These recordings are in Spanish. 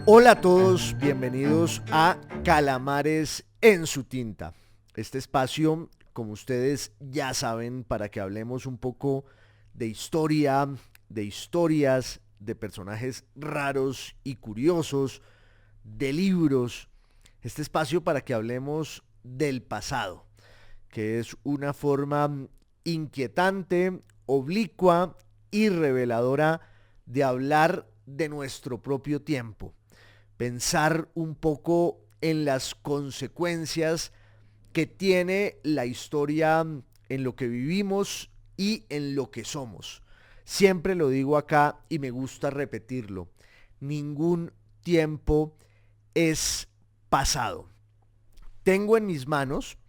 Hola a todos, bienvenidos a Calamares en su tinta. Este espacio, como ustedes ya saben, para que hablemos un poco de historia, de historias, de personajes raros y curiosos, de libros. Este espacio para que hablemos del pasado, que es una forma inquietante, oblicua y reveladora de hablar de nuestro propio tiempo. Pensar un poco en las consecuencias que tiene la historia en lo que vivimos y en lo que somos. Siempre lo digo acá y me gusta repetirlo. Ningún tiempo es pasado. Tengo en mis manos,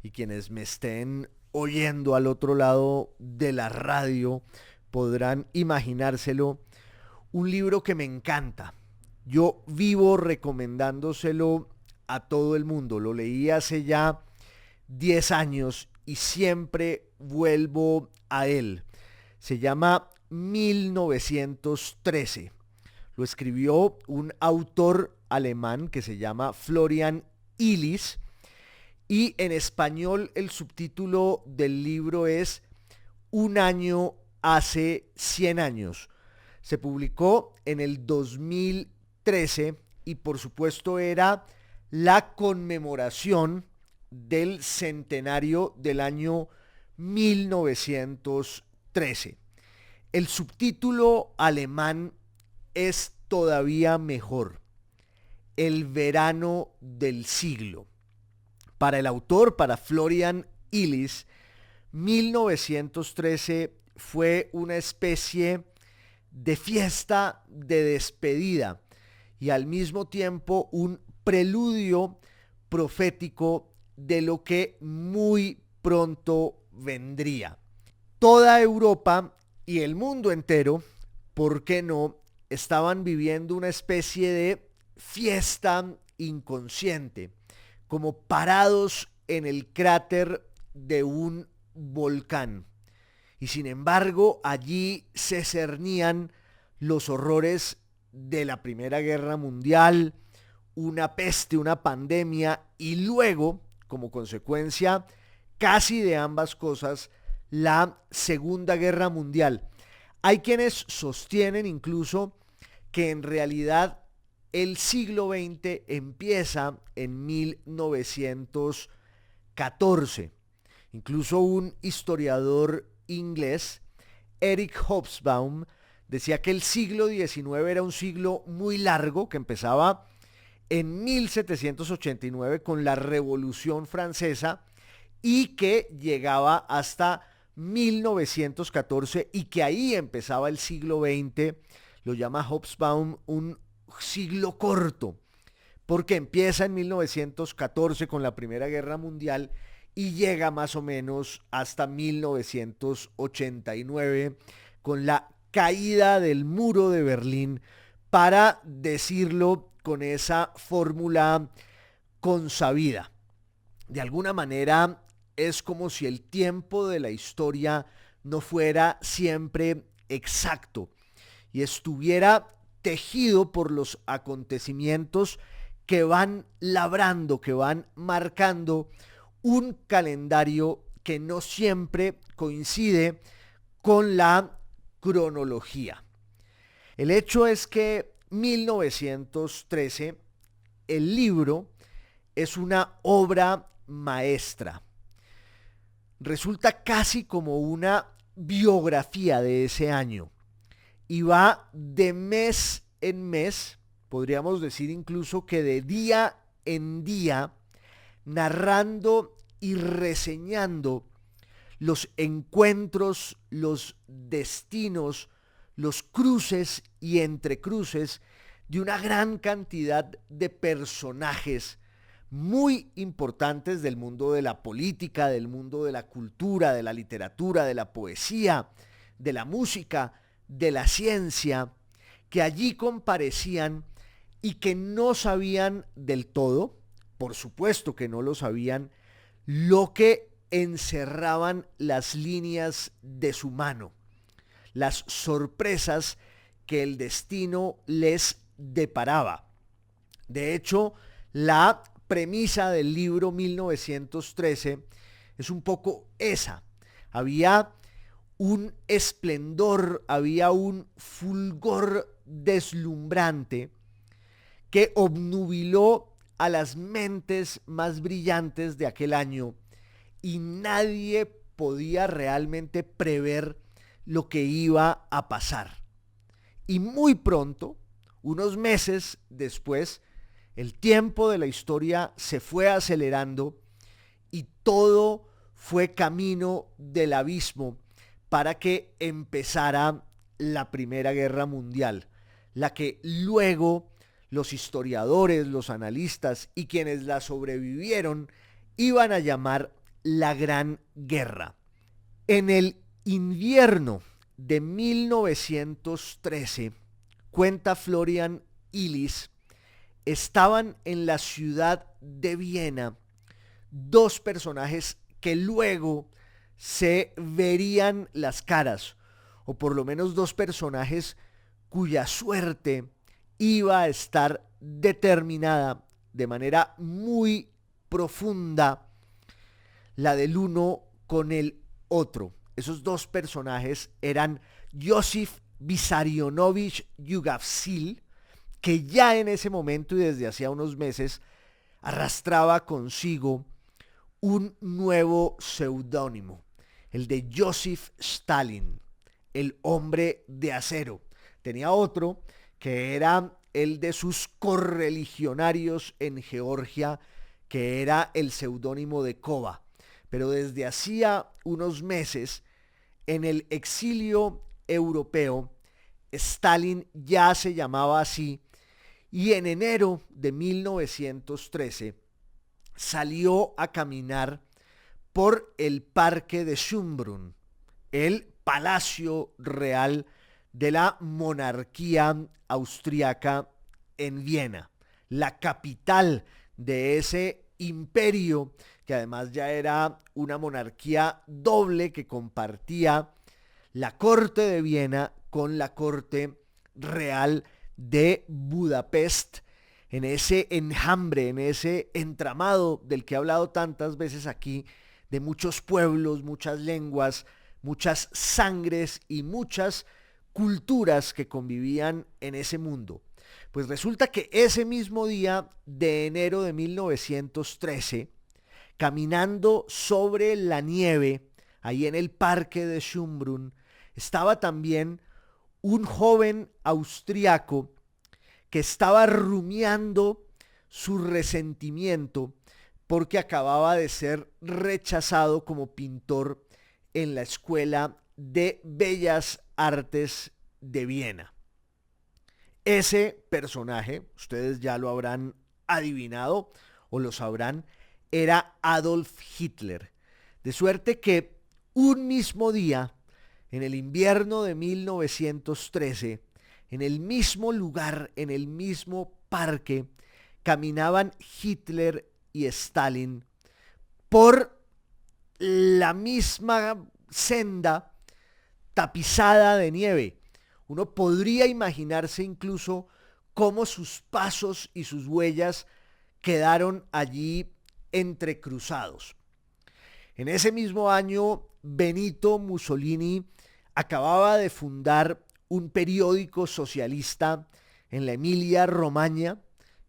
y quienes me estén oyendo al otro lado de la radio podrán imaginárselo, un libro que me encanta. Yo vivo recomendándoselo a todo el mundo. Lo leí hace ya 10 años y siempre vuelvo a él. Se llama 1913. Lo escribió un autor alemán que se llama Florian Illies y en español el subtítulo del libro es Un año hace 100 años. Se publicó en el 2013 y por supuesto era la conmemoración del centenario del año 1913. El subtítulo alemán es todavía mejor. El verano del siglo. Para el autor, para Florian Illies, 1913 fue una especie de fiesta de despedida y al mismo tiempo un preludio profético de lo que muy pronto vendría. Toda Europa y el mundo entero, ¿por qué no?, estaban viviendo una especie de fiesta inconsciente, como parados en el cráter de un volcán. Y sin embargo, allí se cernían los horrores de la Primera Guerra Mundial, una peste, una pandemia y luego, como consecuencia casi de ambas cosas, la Segunda Guerra Mundial. Hay quienes sostienen incluso que en realidad el siglo XX empieza en 1914. Incluso un historiador inglés, Eric Hobsbawm, decía que el siglo XIX era un siglo muy largo que empezaba en 1789 con la Revolución Francesa y que llegaba hasta 1914 y que ahí empezaba el siglo XX. Lo llama Hobsbawm un siglo corto porque empieza en 1914 con la Primera Guerra Mundial y llega más o menos hasta 1989 con la caída del muro de Berlín, para decirlo con esa fórmula consabida. De alguna manera es como si el tiempo de la historia no fuera siempre exacto y estuviera tejido por los acontecimientos que van labrando, que van marcando un calendario que no siempre coincide con la cronología. El hecho es que 1913, el libro, es una obra maestra. Resulta casi como una biografía de ese año y va de mes en mes, podríamos decir incluso que de día en día, narrando y reseñando los encuentros, los destinos, los cruces y entrecruces de una gran cantidad de personajes muy importantes del mundo de la política, del mundo de la cultura, de la literatura, de la poesía, de la música, de la ciencia, que allí comparecían y que no sabían del todo, por supuesto que no lo sabían, lo que encerraban las líneas de su mano, las sorpresas que el destino les deparaba. De hecho, la premisa del libro 1913 es un poco esa. Había un esplendor, había un fulgor deslumbrante que obnubiló a las mentes más brillantes de aquel año y nadie podía realmente prever lo que iba a pasar. Y muy pronto, unos meses después, el tiempo de la historia se fue acelerando y todo fue camino del abismo para que empezara la Primera Guerra Mundial, la que luego los historiadores, los analistas y quienes la sobrevivieron iban a llamar la Gran Guerra. En el invierno de 1913, cuenta Florian Illies, estaban en la ciudad de Viena dos personajes que luego se verían las caras, o por lo menos dos personajes cuya suerte iba a estar determinada de manera muy profunda, la del uno con el otro. Esos dos personajes eran Josif Vissarionovich Yugavsil, que ya en ese momento y desde hacía unos meses arrastraba consigo un nuevo seudónimo, el de Joseph Stalin, el hombre de acero. Tenía otro que era el de sus correligionarios en Georgia, que era el seudónimo de Kova. Pero desde hacía unos meses, en el exilio europeo, Stalin ya se llamaba así y en enero de 1913 salió a caminar por el parque de Schönbrunn, el palacio real de la monarquía austriaca en Viena, la capital de ese imperio que además ya era una monarquía doble que compartía la corte de Viena con la corte real de Budapest, en ese enjambre, en ese entramado del que he hablado tantas veces aquí, de muchos pueblos, muchas lenguas, muchas sangres y muchas culturas que convivían en ese mundo. Pues resulta que ese mismo día de enero de 1913, caminando sobre la nieve, ahí en el parque de Schönbrunn, estaba también un joven austriaco que estaba rumiando su resentimiento porque acababa de ser rechazado como pintor en la Escuela de Bellas Artes de Viena. Ese personaje, ustedes ya lo habrán adivinado o lo sabrán, era Adolf Hitler. De suerte que un mismo día, en el invierno de 1913, en el mismo lugar, en el mismo parque, caminaban Hitler y Stalin por la misma senda tapizada de nieve. Uno podría imaginarse incluso cómo sus pasos y sus huellas quedaron allí entrecruzados. En ese mismo año, Benito Mussolini acababa de fundar un periódico socialista en la Emilia-Romagna,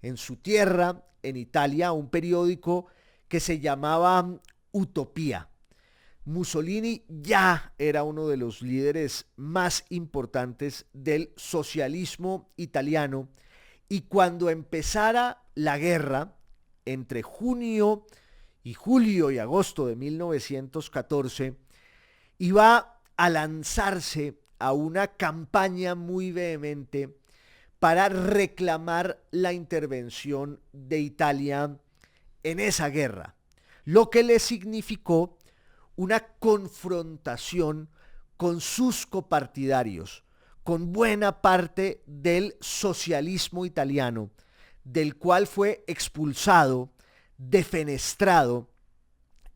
en su tierra, en Italia, un periódico que se llamaba Utopía. Mussolini ya era uno de los líderes más importantes del socialismo italiano y cuando empezara la guerra, entre junio y julio y agosto de 1914, iba a lanzarse a una campaña muy vehemente para reclamar la intervención de Italia en esa guerra, lo que le significó una confrontación con sus copartidarios, con buena parte del socialismo italiano, del cual fue expulsado, defenestrado,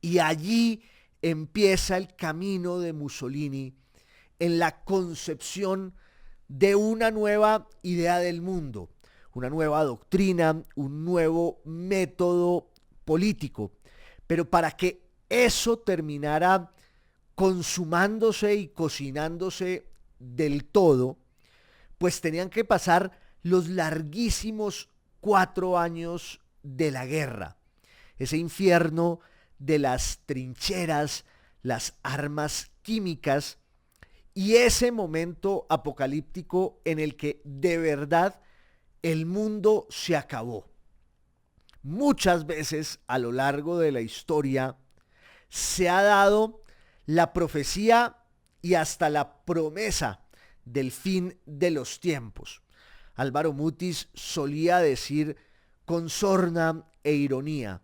y allí empieza el camino de Mussolini en la concepción de una nueva idea del mundo, una nueva doctrina, un nuevo método político. Pero para que eso terminara consumándose y cocinándose del todo, pues tenían que pasar los larguísimos 4 años de la guerra, ese infierno de las trincheras, las armas químicas y ese momento apocalíptico en el que de verdad el mundo se acabó. Muchas veces a lo largo de la historia se ha dado la profecía y hasta la promesa del fin de los tiempos. Álvaro Mutis solía decir con sorna e ironía: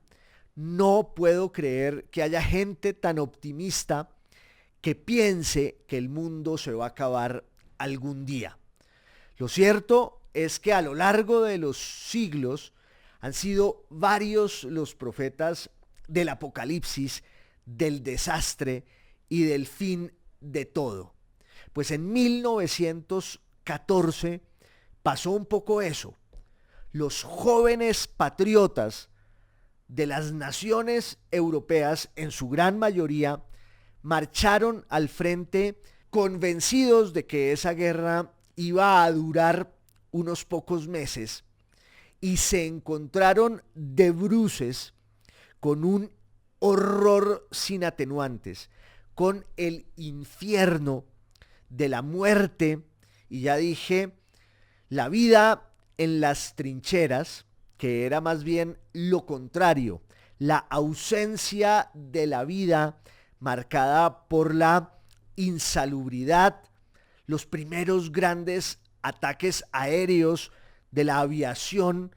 no puedo creer que haya gente tan optimista que piense que el mundo se va a acabar algún día. Lo cierto es que a lo largo de los siglos han sido varios los profetas del apocalipsis, del desastre y del fin de todo. Pues en 1914 pasó un poco eso. Los jóvenes patriotas de las naciones europeas, en su gran mayoría, marcharon al frente convencidos de que esa guerra iba a durar unos pocos meses y se encontraron de bruces con un horror sin atenuantes, con el infierno de la muerte y ya dije, la vida en las trincheras, que era más bien lo contrario, la ausencia de la vida marcada por la insalubridad, los primeros grandes ataques aéreos de la aviación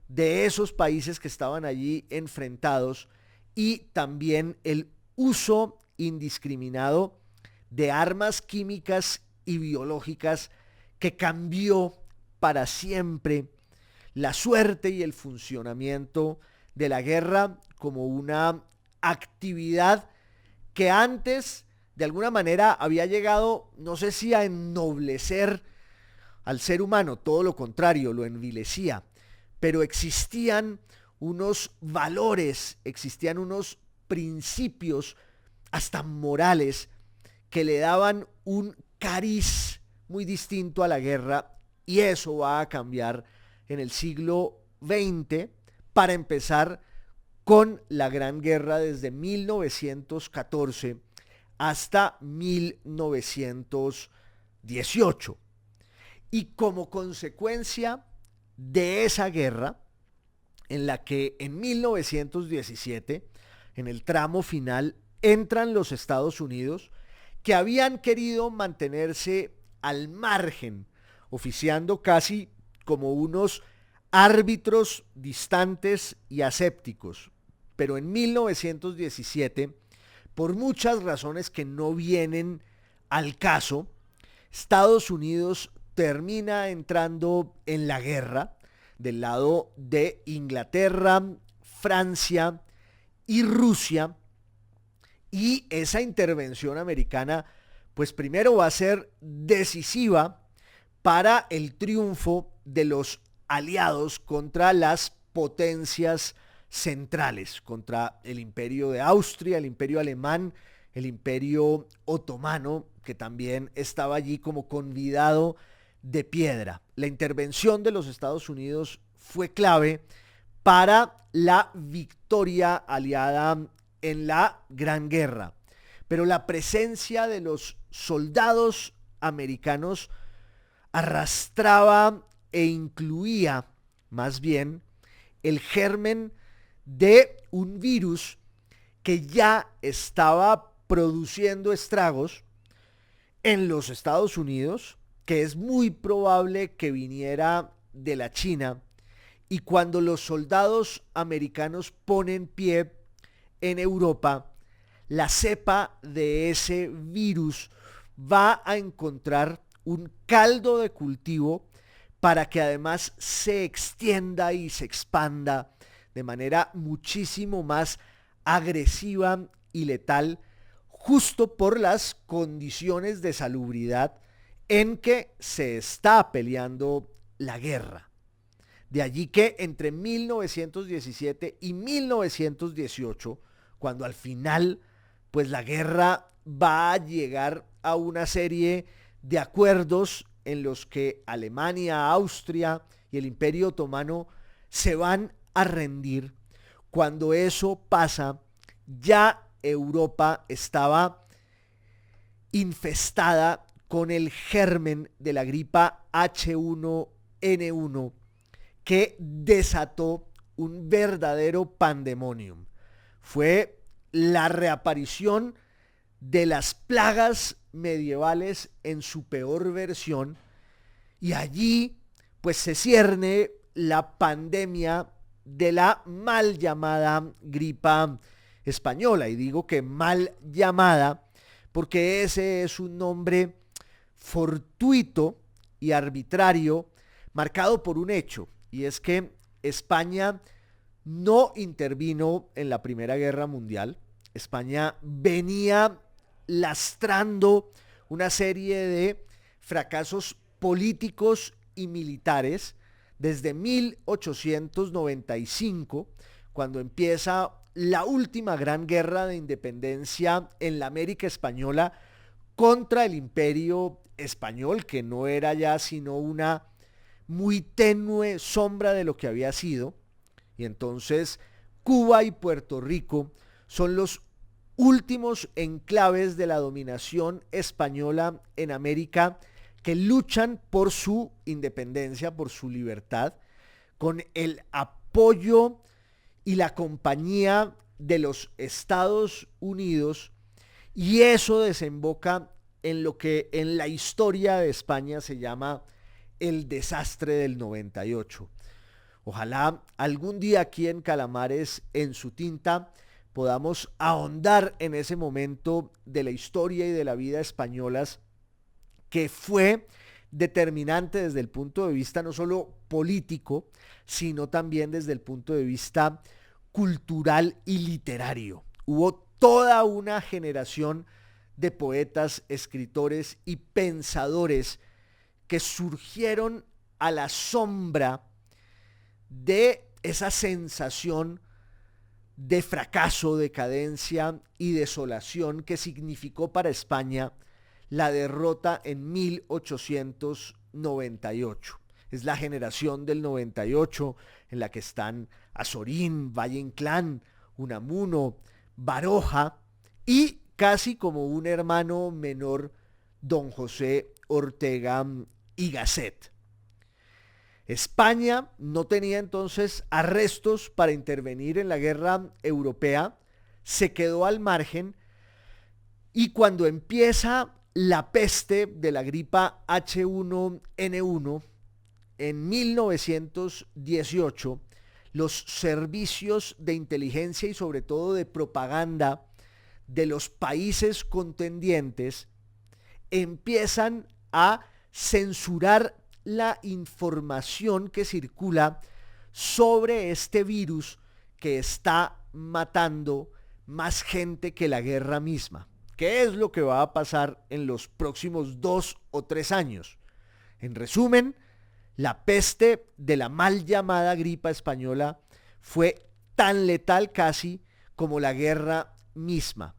de esos países que estaban allí enfrentados y también el uso indiscriminado de armas químicas y biológicas que cambió para siempre la suerte y el funcionamiento de la guerra como una actividad que antes de alguna manera había llegado, no sé si a ennoblecer al ser humano, todo lo contrario, lo envilecía, pero existían unos valores, existían unos principios hasta morales que le daban un cariz muy distinto a la guerra y eso va a cambiar en el siglo XX para empezar con la Gran Guerra desde 1914 hasta 1918. Y como consecuencia de esa guerra, en la que en 1917, en el tramo final, entran los Estados Unidos, que habían querido mantenerse al margen, oficiando casi como unos árbitros distantes y asépticos. Pero en 1917, por muchas razones que no vienen al caso, Estados Unidos termina entrando en la guerra del lado de Inglaterra, Francia y Rusia. Y esa intervención americana, pues primero va a ser decisiva para el triunfo de los aliados contra las potencias centrales, contra el imperio de Austria, el imperio alemán, el imperio otomano, que también estaba allí como convidado de piedra. La intervención de los Estados Unidos fue clave para la victoria aliada en la Gran Guerra, pero la presencia de los soldados americanos arrastraba e incluía más bien el germen de un virus que ya estaba produciendo estragos en los Estados Unidos, que es muy probable que viniera de la China, y cuando los soldados americanos ponen pie en Europa, la cepa de ese virus va a encontrar un caldo de cultivo para que además se extienda y se expanda de manera muchísimo más agresiva y letal, justo por las condiciones de salubridad en que se está peleando la guerra. De allí que entre 1917 y 1918, cuando al final pues la guerra va a llegar a una serie de acuerdos en los que Alemania, Austria y el Imperio Otomano se van a rendir. Cuando eso pasa, ya Europa estaba infestada con el germen de la gripa H1N1 que desató un verdadero pandemonium. Fue la reaparición de las plagas medievales en su peor versión, y allí pues se cierne la pandemia de la mal llamada gripa española. Y digo que mal llamada porque ese es un nombre fortuito y arbitrario marcado por un hecho, y es que España no intervino en la Primera Guerra Mundial. España venía lastrando una serie de fracasos políticos y militares desde 1895, cuando empieza la última gran guerra de independencia en la América española contra el Imperio español, que no era ya sino una muy tenue sombra de lo que había sido. Y entonces Cuba y Puerto Rico son los últimos enclaves de la dominación española en América que luchan por su independencia, por su libertad, con el apoyo y la compañía de los Estados Unidos, y eso desemboca en lo que en la historia de España se llama el desastre del 98. Ojalá algún día aquí en Calamares en su tinta podamos ahondar en ese momento de la historia y de la vida españolas, que fue determinante desde el punto de vista no solo político, sino también desde el punto de vista cultural y literario. Hubo toda una generación de poetas, escritores y pensadores que surgieron a la sombra de esa sensación de fracaso, decadencia y desolación que significó para España la derrota en 1898. Es la generación del 98 en la que están Azorín, Valle Inclán, Unamuno, Baroja y casi como un hermano menor, don José Ortega y Gasset. España no tenía entonces arrestos para intervenir en la guerra europea, se quedó al margen, y cuando empieza la peste de la gripa H1N1 en 1918, los servicios de inteligencia y sobre todo de propaganda de los países contendientes empiezan a censurar la información que circula sobre este virus que está matando más gente que la guerra misma. ¿Qué es lo que va a pasar en los próximos 2 o 3 años? En resumen, la peste de la mal llamada gripa española fue tan letal casi como la guerra misma.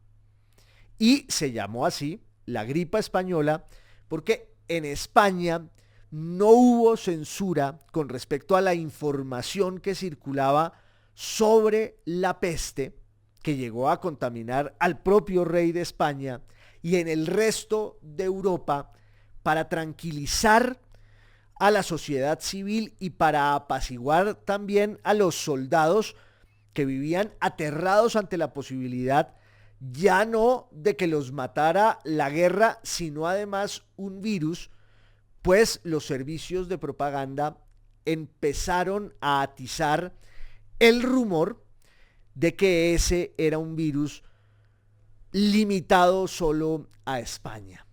Y se llamó así la gripa española porque en España no hubo censura con respecto a la información que circulaba sobre la peste, que llegó a contaminar al propio rey de España y en el resto de Europa, para tranquilizar a la sociedad civil y para apaciguar también a los soldados que vivían aterrados ante la posibilidad ya no de que los matara la guerra, sino además un virus, pues los servicios de propaganda empezaron a atizar el rumor de que ese era un virus limitado solo a España.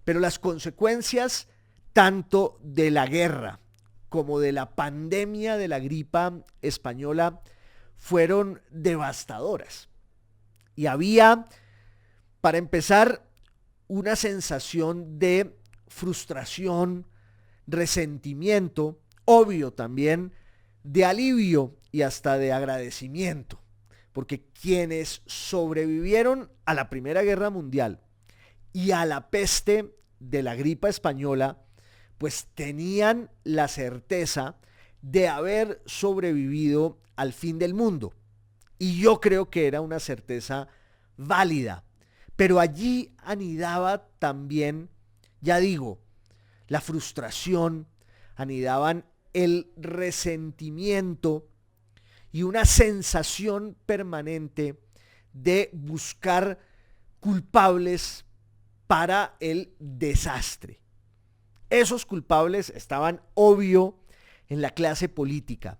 Pero las consecuencias tanto de la guerra como de la pandemia de la gripa española fueron devastadoras. Y había, para empezar, una sensación de frustración, resentimiento, obvio también, de alivio y hasta de agradecimiento, porque quienes sobrevivieron a la Primera Guerra Mundial y a la peste de la gripa española, pues tenían la certeza de haber sobrevivido al fin del mundo. Y yo creo que era una certeza válida. Pero allí anidaba también, ya digo, la frustración, anidaban el resentimiento y una sensación permanente de buscar culpables para el desastre. Esos culpables estaban, obvio, en la clase política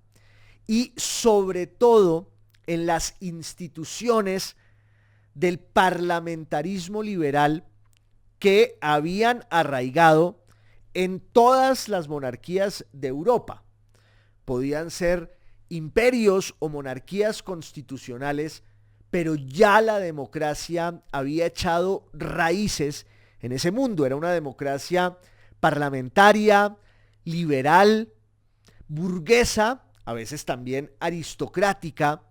y sobre todo en las instituciones del parlamentarismo liberal que habían arraigado en todas las monarquías de Europa. Podían ser imperios o monarquías constitucionales, pero ya la democracia había echado raíces en ese mundo. Era una democracia parlamentaria, liberal, burguesa, a veces también aristocrática,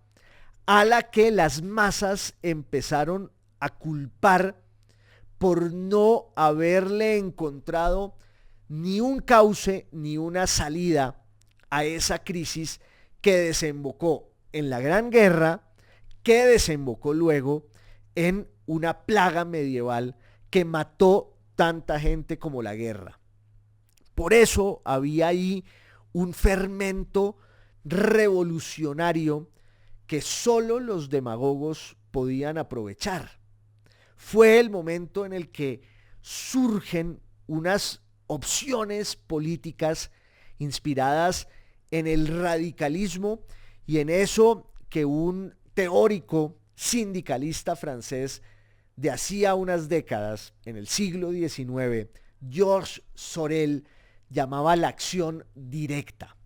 a la que las masas empezaron a culpar por no haberle encontrado ni un cauce ni una salida a esa crisis que desembocó en la Gran Guerra, que desembocó luego en una plaga medieval que mató tanta gente como la guerra. Por eso había ahí un fermento revolucionario que solo los demagogos podían aprovechar. Fue el momento en el que surgen unas opciones políticas inspiradas en el radicalismo y en eso que un teórico sindicalista francés de hacía unas décadas, en el siglo XIX, Georges Sorel, llamaba la acción directa.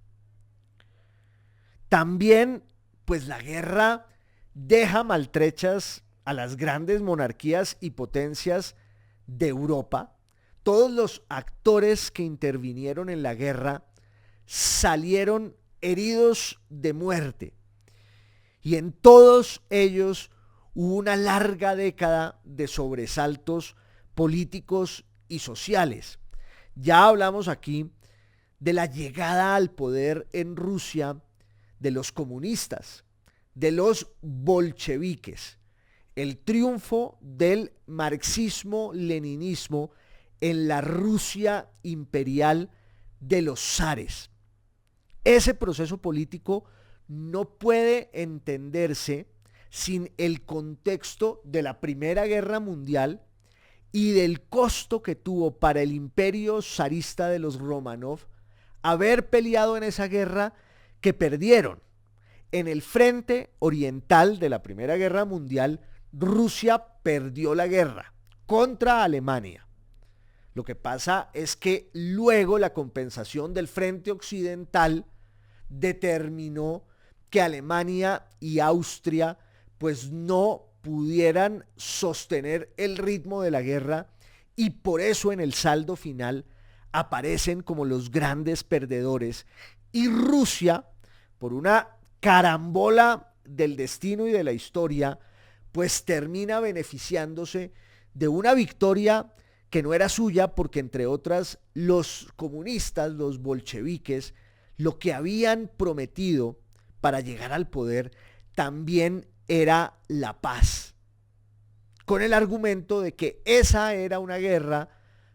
También, pues la guerra deja maltrechas a las grandes monarquías y potencias de Europa. Todos los actores que intervinieron en la guerra salieron heridos de muerte. Y en todos ellos hubo una larga década de sobresaltos políticos y sociales. Ya hablamos aquí de la llegada al poder en Rusia de los comunistas, de los bolcheviques, el triunfo del marxismo-leninismo en la Rusia imperial de los zares. Ese proceso político no puede entenderse sin el contexto de la Primera Guerra Mundial y del costo que tuvo para el imperio zarista de los Romanov haber peleado en esa guerra que perdieron. En el frente oriental de la Primera Guerra Mundial, Rusia perdió la guerra contra Alemania. Lo que pasa es que luego la compensación del frente occidental determinó que Alemania y Austria pues no pudieran sostener el ritmo de la guerra y por eso en el saldo final aparecen como los grandes perdedores y Rusia, por una carambola del destino y de la historia, pues termina beneficiándose de una victoria que no era suya porque entre otras los comunistas, los bolcheviques, lo que habían prometido para llegar al poder también era la paz, con el argumento de que esa era una guerra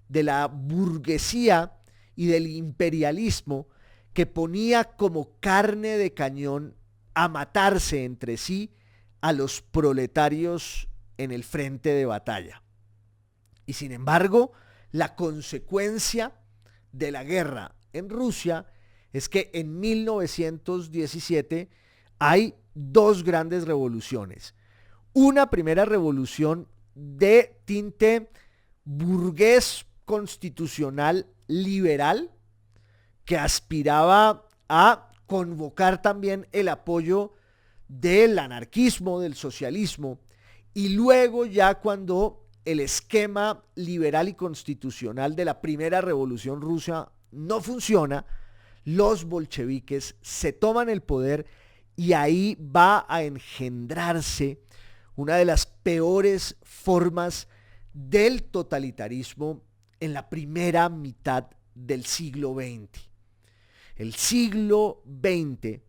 de la burguesía y del imperialismo que ponía como carne de cañón a matarse entre sí a los proletarios en el frente de batalla. Y sin embargo, la consecuencia de la guerra en Rusia es que en 1917 hay dos grandes revoluciones. Una primera revolución de tinte burgués constitucional liberal que aspiraba a convocar también el apoyo del anarquismo, del socialismo, y luego ya cuando el esquema liberal y constitucional de la primera revolución rusa no funciona, los bolcheviques se toman el poder y ahí va a engendrarse una de las peores formas del totalitarismo en la primera mitad del siglo XX. El siglo XX,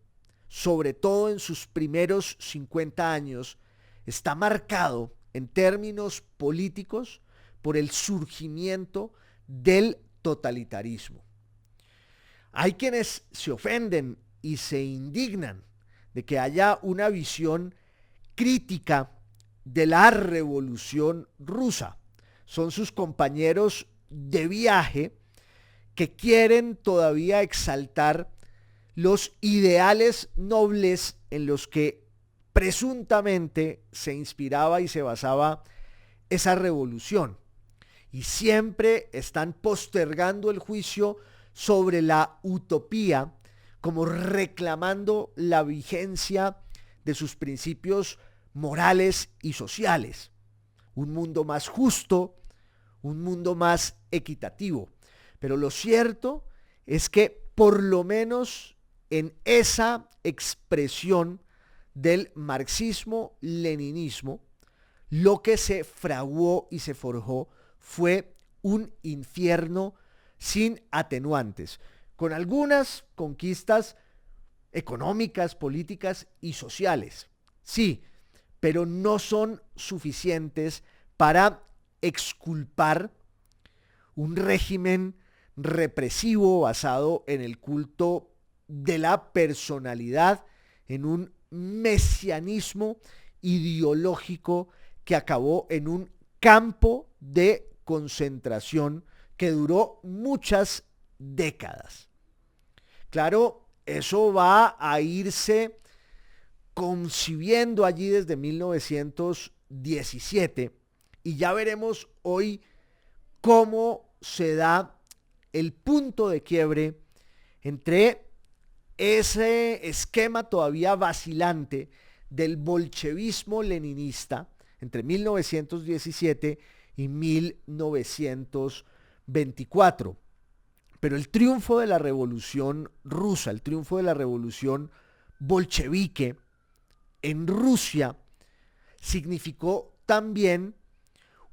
sobre todo en sus primeros 50 años, está marcado en términos políticos por el surgimiento del totalitarismo. Hay quienes se ofenden y se indignan de que haya una visión crítica de la Revolución Rusa. Son sus compañeros de viaje que quieren todavía exaltar los ideales nobles en los que presuntamente se inspiraba y se basaba esa revolución. Y siempre están postergando el juicio sobre la utopía, como reclamando la vigencia de sus principios morales y sociales. Un mundo más justo, un mundo más equitativo. Pero lo cierto es que por lo menos en esa expresión del marxismo-leninismo, lo que se fraguó y se forjó fue un infierno sin atenuantes, con algunas conquistas económicas, políticas y sociales. Sí, pero no son suficientes para exculpar un régimen represivo basado en el culto de la personalidad, en un mesianismo ideológico que acabó en un campo de concentración que duró muchas décadas. Claro, eso va a irse concibiendo allí desde 1917 y ya veremos hoy cómo se da el punto de quiebre entre ese esquema todavía vacilante del bolchevismo leninista entre 1917 y 1924. Pero el triunfo de la revolución rusa, el triunfo de la revolución bolchevique en Rusia significó también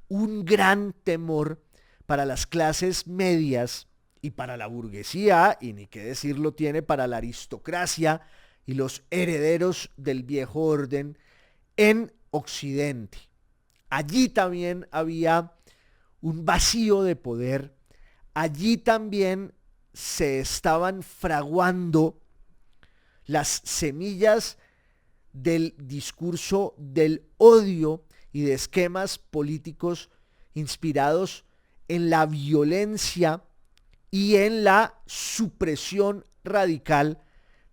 un gran temor para las clases medias y para la burguesía, y ni qué decirlo tiene para la aristocracia y los herederos del viejo orden en Occidente. Allí también había un vacío de poder, allí también se estaban fraguando las semillas del discurso del odio y de esquemas políticos inspirados en la violencia y en la supresión radical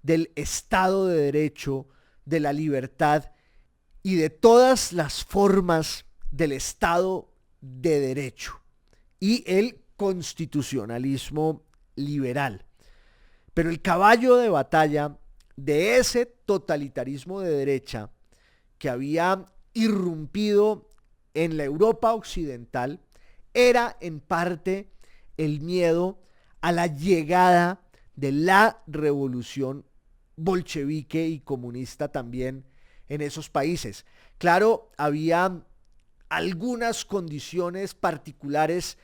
del Estado de Derecho, de la libertad y de todas las formas del Estado de Derecho y el constitucionalismo liberal. Pero el caballo de batalla de ese totalitarismo de derecha que había irrumpido en la Europa occidental era en parte el miedo a la llegada de la revolución bolchevique y comunista también en esos países. Claro, había algunas condiciones particulares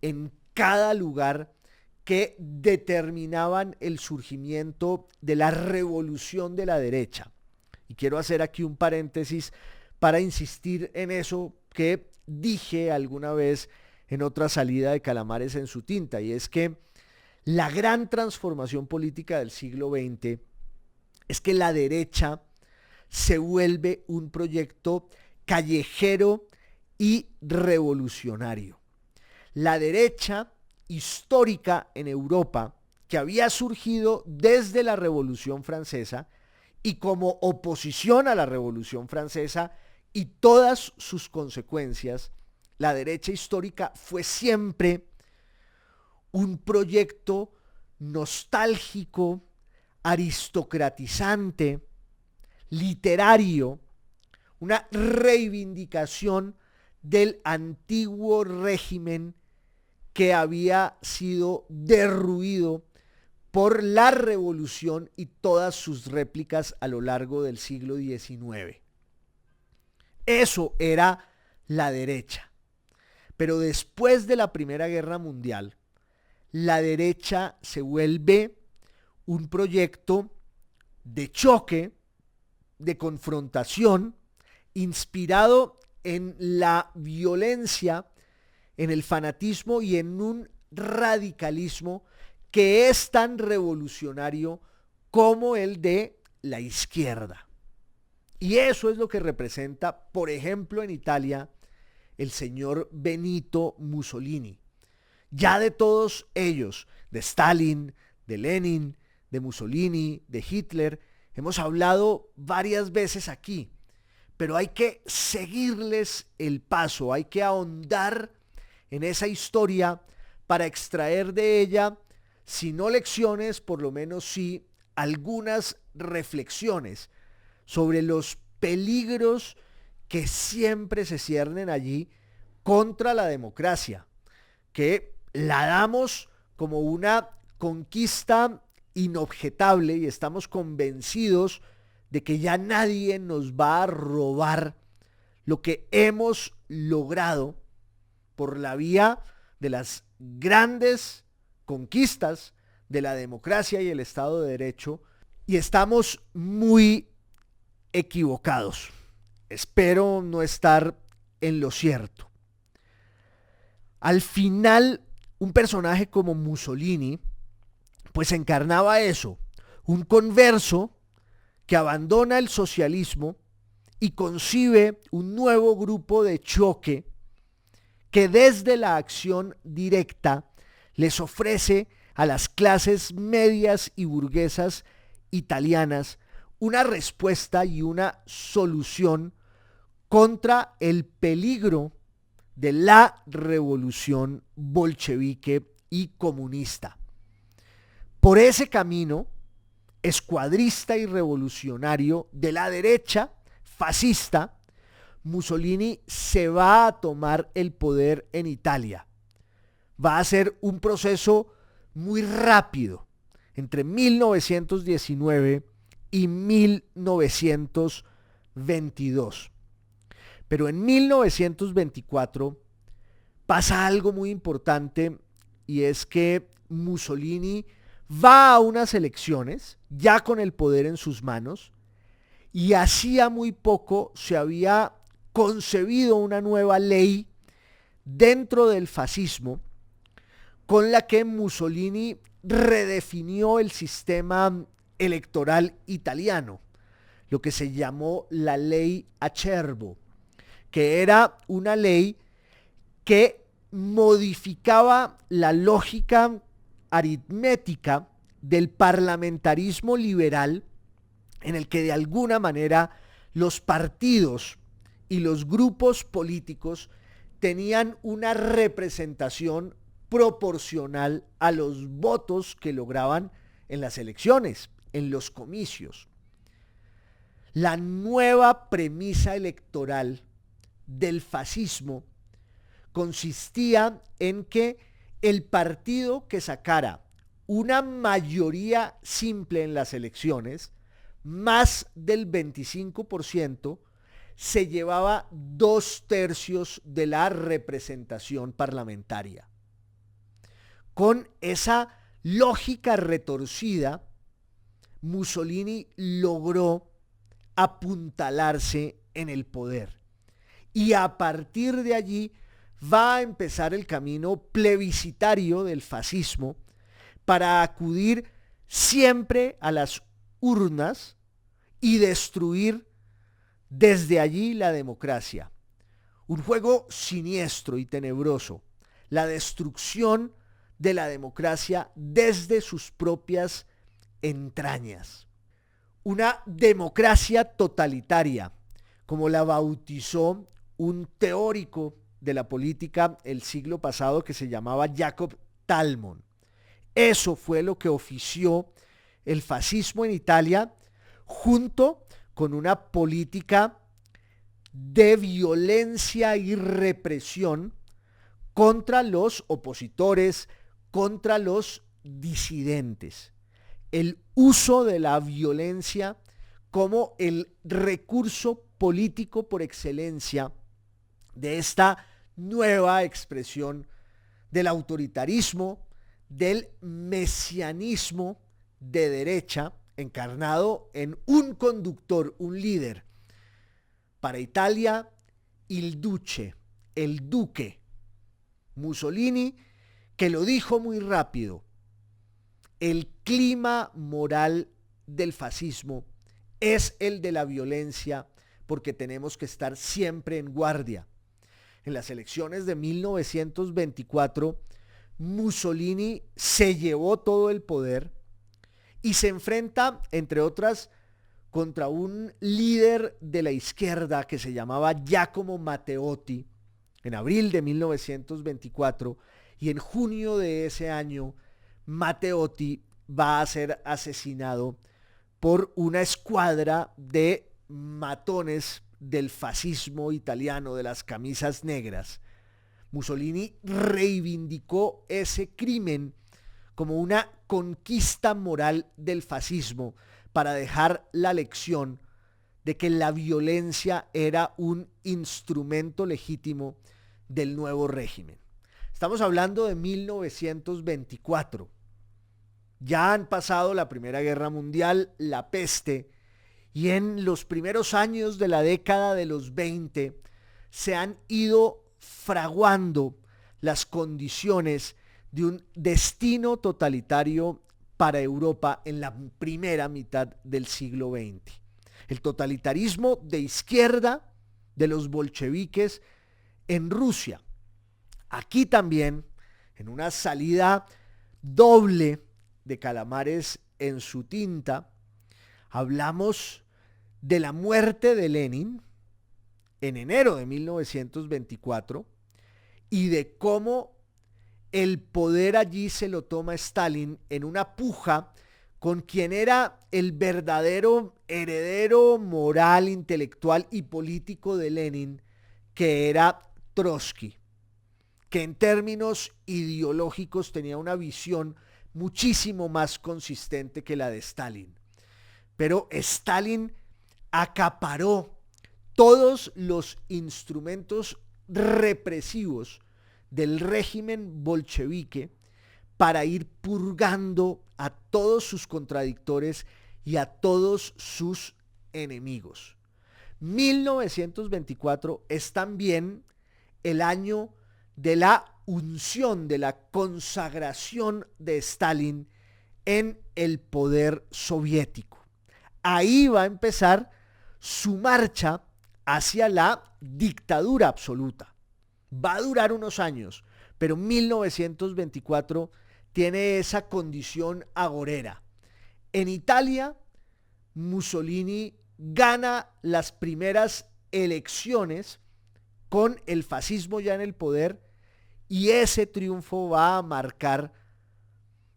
en cada lugar que determinaban el surgimiento de la revolución de la derecha. Y quiero hacer aquí un paréntesis para insistir en eso que dije alguna vez en otra salida de Calamares en su tinta, y es que la gran transformación política del siglo XX es que la derecha se vuelve un proyecto callejero y revolucionario. La derecha histórica en Europa, que había surgido desde la Revolución Francesa y como oposición a la Revolución Francesa y todas sus consecuencias, la derecha histórica fue siempre un proyecto nostálgico, aristocratizante, literario, una reivindicación del antiguo régimen que había sido derruido por la revolución y todas sus réplicas a lo largo del siglo XIX. Eso era la derecha. Pero después de la Primera Guerra Mundial, la derecha se vuelve un proyecto de choque, de confrontación, inspirado en la violencia, en el fanatismo y en un radicalismo que es tan revolucionario como el de la izquierda. Y eso es lo que representa, por ejemplo, en Italia, el señor Benito Mussolini. Ya de todos ellos, de Stalin, de Lenin, de Mussolini, de Hitler, hemos hablado varias veces aquí, pero hay que seguirles el paso, hay que ahondar en esa historia para extraer de ella, si no lecciones, por lo menos sí algunas reflexiones sobre los peligros que siempre se ciernen allí contra la democracia, que la damos como una conquista inobjetable y estamos convencidos de que ya nadie nos va a robar lo que hemos logrado por la vía de las grandes conquistas de la democracia y el Estado de Derecho, y estamos muy equivocados. Espero no estar en lo cierto. Al final, un personaje como Mussolini, pues encarnaba eso, un converso que abandona el socialismo y concibe un nuevo grupo de choque que desde la acción directa les ofrece a las clases medias y burguesas italianas una respuesta y una solución contra el peligro de la revolución bolchevique y comunista. Por ese camino escuadrista y revolucionario de la derecha fascista, Mussolini se va a tomar el poder en Italia. Va a ser un proceso muy rápido, entre 1919 y 1922. Pero en 1924 pasa algo muy importante, y es que Mussolini va a unas elecciones ya con el poder en sus manos, y hacía muy poco se había concebido una nueva ley dentro del fascismo con la que Mussolini redefinió el sistema electoral italiano, lo que se llamó la ley Acerbo, que era una ley que modificaba la lógica aritmética del parlamentarismo liberal, en el que de alguna manera los partidos y los grupos políticos tenían una representación proporcional a los votos que lograban en las elecciones, en los comicios. La nueva premisa electoral del fascismo consistía en que el partido que sacara una mayoría simple en las elecciones, más del 25%, se llevaba 2/3 de la representación parlamentaria. Con esa lógica retorcida, Mussolini logró apuntalarse en el poder. Y a partir de allí va a empezar el camino plebiscitario del fascismo para acudir siempre a las urnas y destruir desde allí la democracia. Un juego siniestro y tenebroso, la destrucción de la democracia desde sus propias entrañas. Una democracia totalitaria, como la bautizó un teórico de la política el siglo pasado que se llamaba Jacob Talmon. Eso fue lo que ofició el fascismo en Italia, junto con una política de violencia y represión contra los opositores, contra los disidentes. el uso de la violencia como el recurso político por excelencia de esta nueva expresión del autoritarismo, del mesianismo de derecha, encarnado en un conductor, un líder. Para Italia, il duce, el duque. Mussolini, que lo dijo muy rápido: el clima moral del fascismo es el de la violencia, porque tenemos que estar siempre en guardia. En las elecciones de 1924, Mussolini se llevó todo el poder y se enfrenta, entre otras, contra un líder de la izquierda que se llamaba Giacomo Matteotti en abril de 1924, y en junio de ese año Matteotti va a ser asesinado por una escuadra de matones del fascismo italiano, de las camisas negras. Mussolini reivindicó ese crimen como una conquista moral del fascismo para dejar la lección de que la violencia era un instrumento legítimo del nuevo régimen. Estamos hablando de 1924. Ya han pasado la Primera Guerra Mundial, la peste, y en los primeros años de la década de los 20 se han ido fraguando las condiciones de un destino totalitario para Europa en la primera mitad del siglo XX. El totalitarismo de izquierda de los bolcheviques en Rusia. Aquí también, en una salida doble de Calamares en su tinta, hablamos de la muerte de Lenin en enero de 1924 y de cómo el poder allí se lo toma Stalin en una puja con quien era el verdadero heredero moral, intelectual y político de Lenin, que era Trotsky, que en términos ideológicos tenía una visión muchísimo más consistente que la de Stalin. Pero Stalin acaparó todos los instrumentos represivos del régimen bolchevique para ir purgando a todos sus contradictores y a todos sus enemigos. 1924 es también el año de la unción, de la consagración de Stalin en el poder soviético. Ahí va a empezar su marcha hacia la dictadura absoluta. Va a durar unos años, pero 1924 tiene esa condición agorera. En Italia, Mussolini gana las primeras elecciones con el fascismo ya en el poder, y ese triunfo va a marcar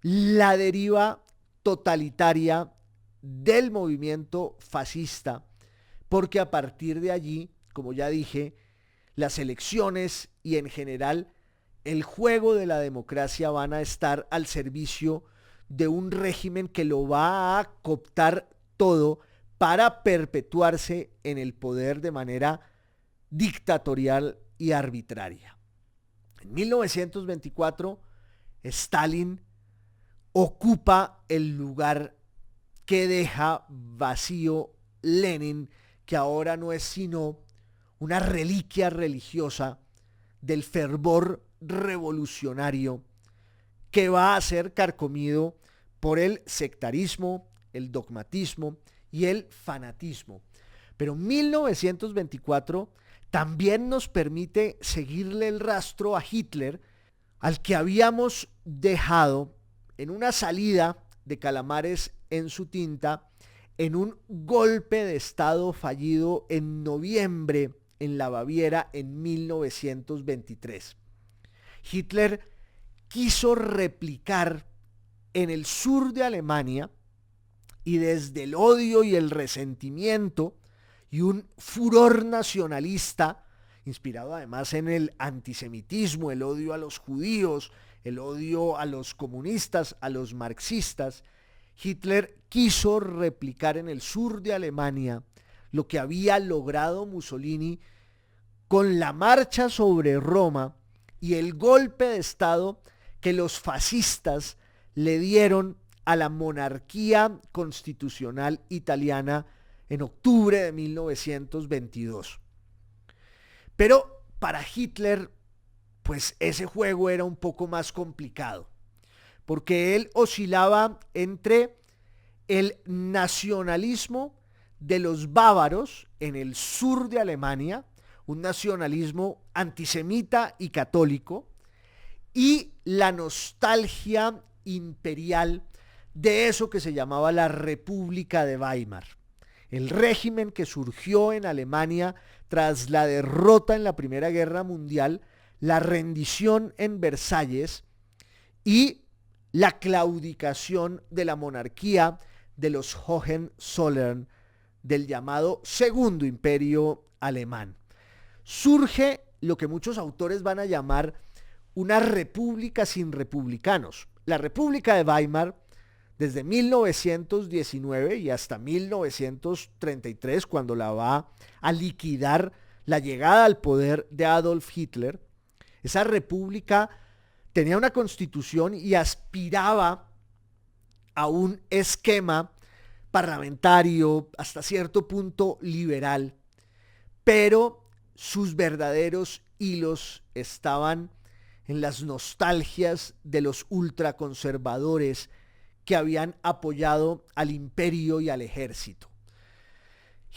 la deriva totalitaria del movimiento fascista, porque a partir de allí, como ya dije, las elecciones y en general el juego de la democracia van a estar al servicio de un régimen que lo va a cooptar todo para perpetuarse en el poder de manera dictatorial y arbitraria. En 1924, Stalin ocupa el lugar que deja vacío Lenin, que ahora no es sino una reliquia religiosa del fervor revolucionario que va a ser carcomido por el sectarismo, el dogmatismo y el fanatismo. Pero 1924 también nos permite seguirle el rastro a Hitler, al que habíamos dejado en una salida de Calamares en su tinta, en un golpe de estado fallido en noviembre en la Baviera en 1923. Hitler quiso replicar en el sur de Alemania, y desde el odio y el resentimiento y un furor nacionalista, inspirado además en el antisemitismo, el odio a los judíos, el odio a los comunistas, a los marxistas, Hitler quiso replicar en el sur de Alemania lo que había logrado Mussolini con la marcha sobre Roma y el golpe de estado que los fascistas le dieron a la monarquía constitucional italiana en octubre de 1922. Pero para Hitler, pues ese juego era un poco más complicado, porque él oscilaba entre el nacionalismo de los bávaros en el sur de Alemania, un nacionalismo antisemita y católico, y la nostalgia imperial de eso que se llamaba la República de Weimar, el régimen que surgió en Alemania tras la derrota en la Primera Guerra Mundial, la rendición en Versalles y la claudicación de la monarquía de los Hohenzollern, del llamado Segundo Imperio Alemán. Surge lo que muchos autores van a llamar una república sin republicanos. La República de Weimar, desde 1919 y hasta 1933, cuando la va a liquidar la llegada al poder de Adolf Hitler, esa república tenía una constitución y aspiraba a un esquema parlamentario hasta cierto punto liberal, pero sus verdaderos hilos estaban en las nostalgias de los ultraconservadores que habían apoyado al imperio y al ejército.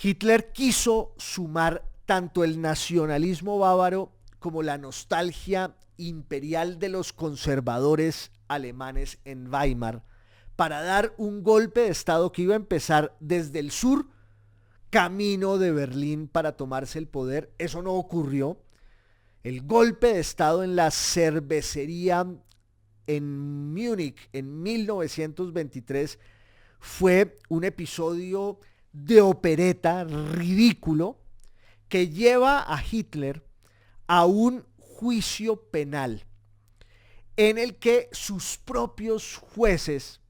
Hitler quiso sumar tanto el nacionalismo bávaro como la nostalgia imperial de los conservadores alemanes en Weimar para dar un golpe de estado que iba a empezar desde el sur, camino de Berlín para tomarse el poder. Eso no ocurrió. El golpe de estado en la cervecería en Múnich en 1923 fue un episodio de opereta ridículo que lleva a Hitler a un juicio penal en el que sus propios jueces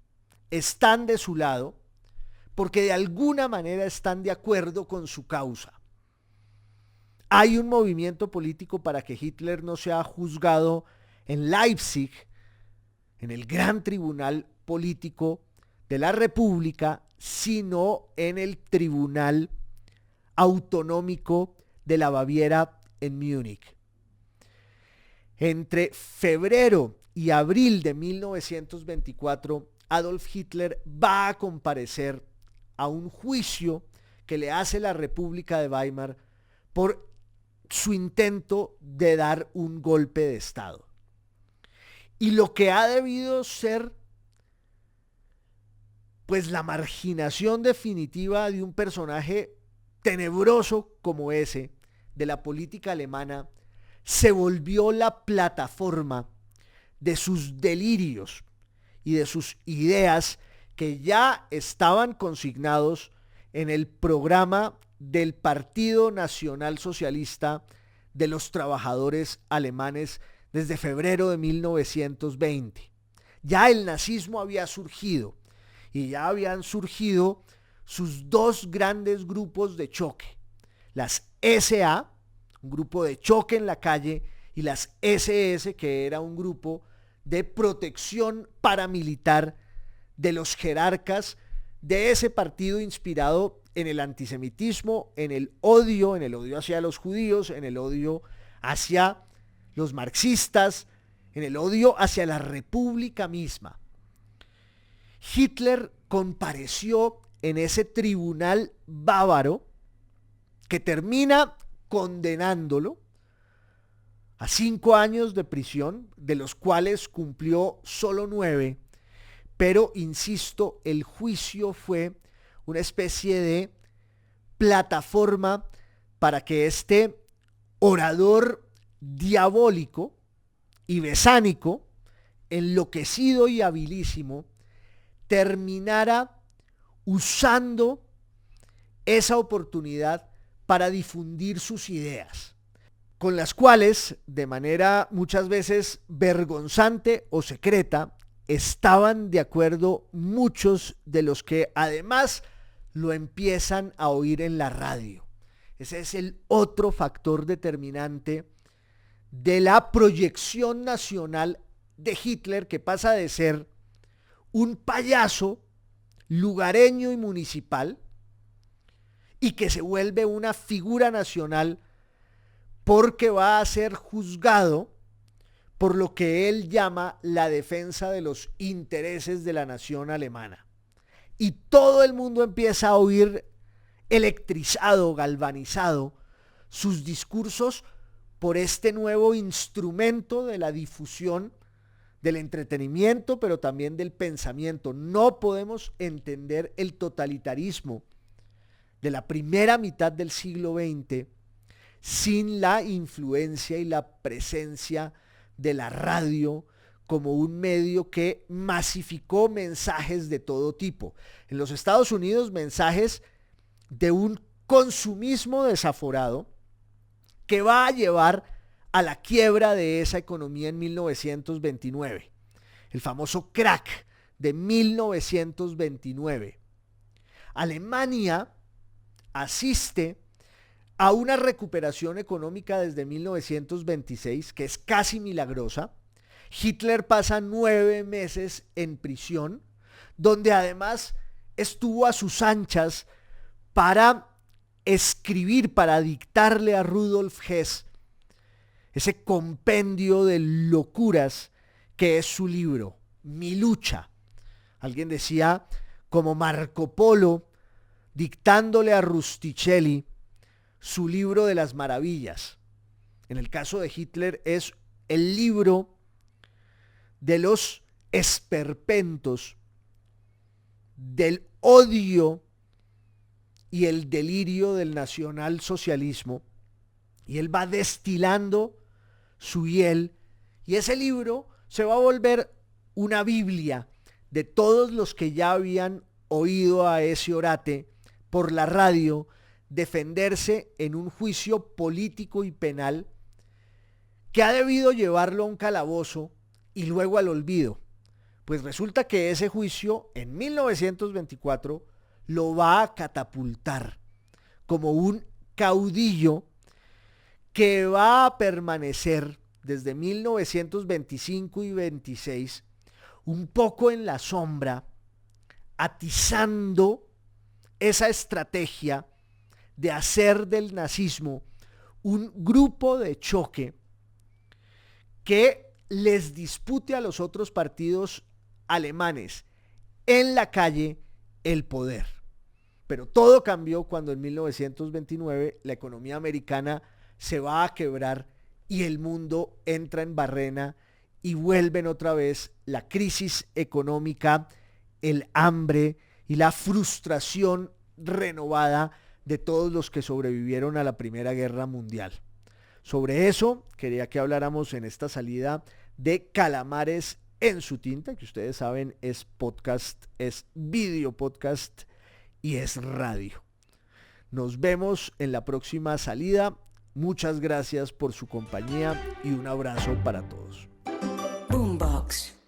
están de su lado porque de alguna manera están de acuerdo con su causa. Hay un movimiento político para que Hitler no sea juzgado en Leipzig, en el gran tribunal político de la República, sino en el tribunal autonómico de la Baviera en Múnich. Entre febrero y abril de 1924, Adolf Hitler va a comparecer a un juicio que le hace la República de Weimar por su intento de dar un golpe de estado. Y lo que ha debido ser pues la marginación definitiva de un personaje tenebroso como ese de la política alemana se volvió la plataforma de sus delirios y de sus ideas que ya estaban consignados en el programa del Partido Nacional Socialista de los Trabajadores Alemanes desde febrero de 1920. Ya el nazismo había surgido y ya habían surgido sus dos grandes grupos de choque, las SA, un grupo de choque en la calle, y las SS, que era un grupo de protección paramilitar de los jerarcas de ese partido inspirado en el antisemitismo, en el odio hacia los judíos, en el odio hacia los marxistas, en el odio hacia la república misma. Hitler compareció en ese tribunal bávaro que termina condenándolo a 5 años de prisión, de los cuales cumplió solo 9, pero insisto, el juicio fue una especie de plataforma para que este orador diabólico y besánico, enloquecido y habilísimo, terminara usando esa oportunidad para difundir sus ideas, con las cuales, de manera muchas veces vergonzante o secreta, estaban de acuerdo muchos de los que además lo empiezan a oír en la radio. Ese es el otro factor determinante de la proyección nacional de Hitler, que pasa de ser un payaso lugareño y municipal y que se vuelve una figura nacional porque va a ser juzgado por lo que él llama la defensa de los intereses de la nación alemana. Y todo el mundo empieza a oír electrizado, galvanizado, sus discursos por este nuevo instrumento de la difusión, del entretenimiento, pero también del pensamiento. No podemos entender el totalitarismo de la primera mitad del siglo XX sin la influencia y la presencia de la radio como un medio que masificó mensajes de todo tipo. En los Estados Unidos, mensajes de un consumismo desaforado que va a llevar a la quiebra de esa economía en 1929. El famoso crack de 1929. Alemania asiste a una recuperación económica desde 1926 que es casi milagrosa. Hitler pasa 9 meses en prisión, donde además estuvo a sus anchas para escribir, para dictarle a Rudolf Hess ese compendio de locuras que es su libro, Mi lucha. Alguien decía, como Marco Polo dictándole a Rustichelli su libro de las maravillas. En el caso de Hitler es el libro de los esperpentos, del odio y el delirio del nacionalsocialismo, y él va destilando su hiel, y ese libro se va a volver una Biblia de todos los que ya habían oído a ese orate por la radio defenderse en un juicio político y penal que ha debido llevarlo a un calabozo y luego al olvido. Pues resulta que ese juicio en 1924 lo va a catapultar como un caudillo que va a permanecer desde 1925 y 26 un poco en la sombra, atizando esa estrategia de hacer del nazismo un grupo de choque que les dispute a los otros partidos alemanes en la calle el poder. Pero todo cambió cuando en 1929 la economía americana se va a quebrar y el mundo entra en barrena y vuelven otra vez la crisis económica, el hambre y la frustración renovada de todos los que sobrevivieron a la Primera Guerra Mundial. Sobre eso quería que habláramos en esta salida de Calamares en su tinta, que ustedes saben es podcast, es video podcast y es radio. Nos vemos en la próxima salida. Muchas gracias por su compañía y un abrazo para todos.